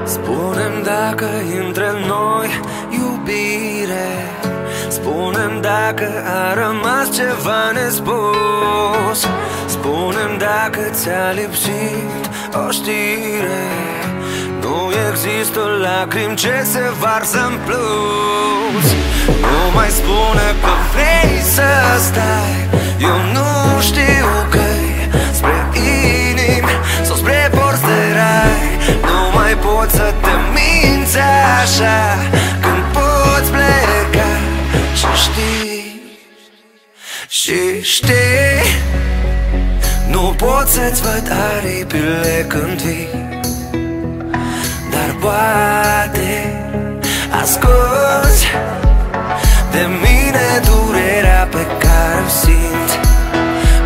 Spune-mi dacă între noi iubire, spune-mi dacă a rămas ceva nespus, spune-mi dacă ți-a lipsit o știre. Nu există lacrimi ce se varsă în plus. Nu mai spune că vrei să stai, eu nu știu că-i spre inimi sau spre porți de rai. Nu mai poți să te minți așa când poți pleca. Și știi, și știi, nu pot să-ți văd aripile când vii, dar poate asculți de mine durerea pe care o simt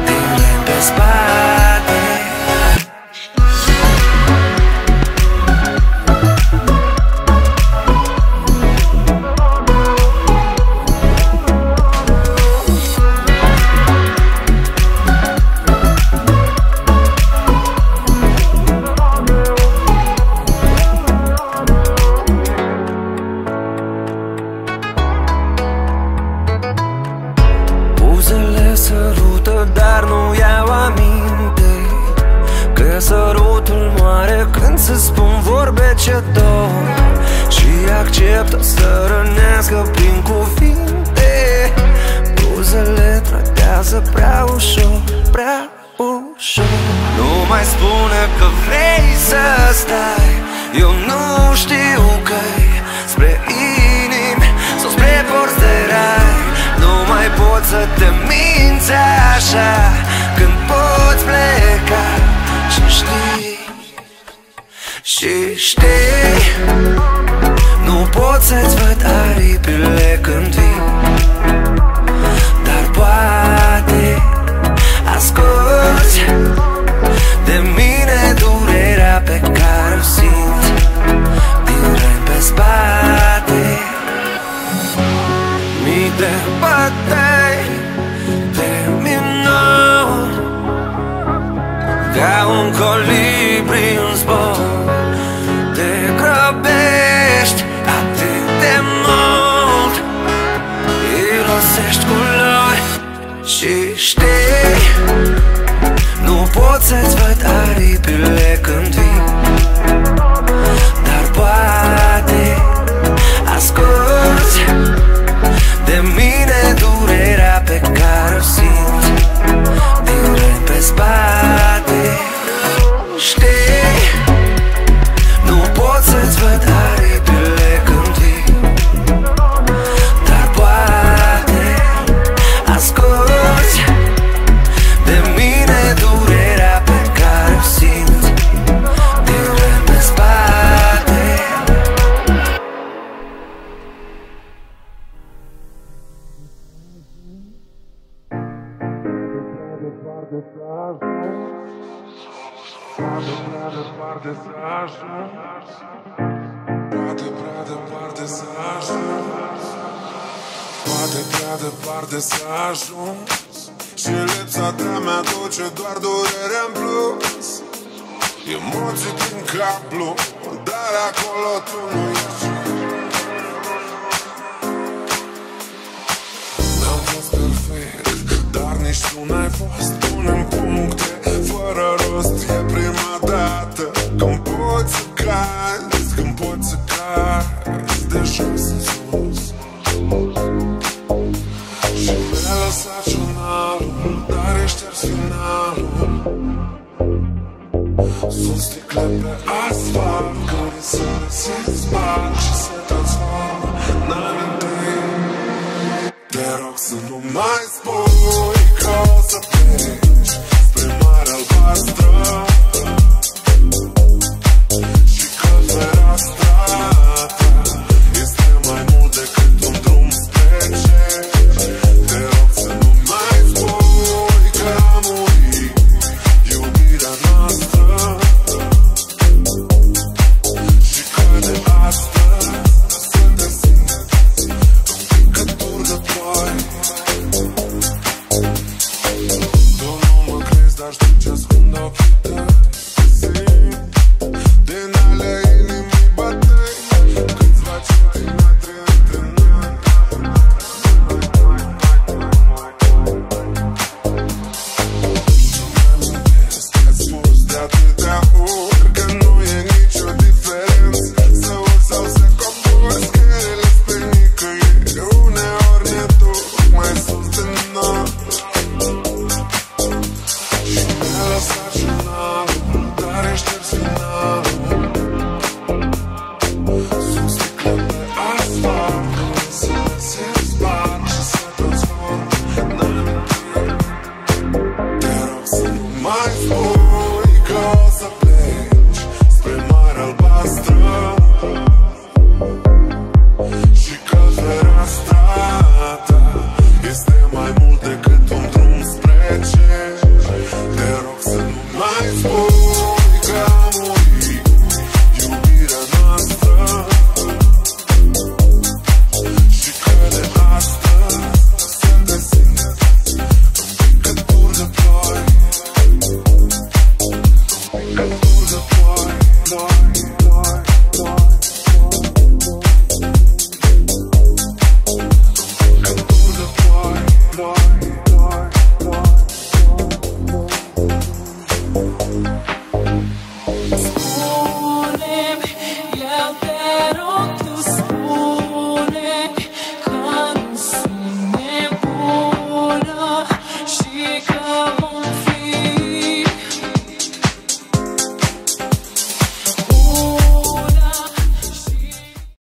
din lemn pe spate. Sărută, dar nu iau aminte că sărutul moare când se spun vorbe ce dor și acceptă să rănească prin cuvinte. Buzele tratează prea ușor, prea ușor. Nu mai spune că vrei să stai, eu nu știu că-i spre inimi sau spre porți de rai. Nu mai pot să te minți așa când poți pleca. Și știi, și știi, nu pot să-ți văd aripile când vii, dar poate asculți de mine durerea pe care o simt din lemn pe spate. Mii de bătăi terminau ca un colibri în zbor. Te grăbești atât de mult, irosești culori. Și știi, nu pot să-ți văd aripile când vii, dar poate asculți de mine durerea pe care o simt din lemn pe spate. Știi, nu pot să-ți văd aripile când vii, dar poate asculți de mine durerea pe care o simt din lemn pe spate. Poate prea departe să ajungi, poate prea departe să ajungi, poate prea departe să ajungi. Și lipsa ta mi-aduce doar durere în plus. Emoții din cablu, dar acolo tu nu ești. N-am fost perfect, dar nici tu n-ai fost. Pune-mi puncte fără rost, e prima dată când poți să cazi, când poți să cazi de jos în sus.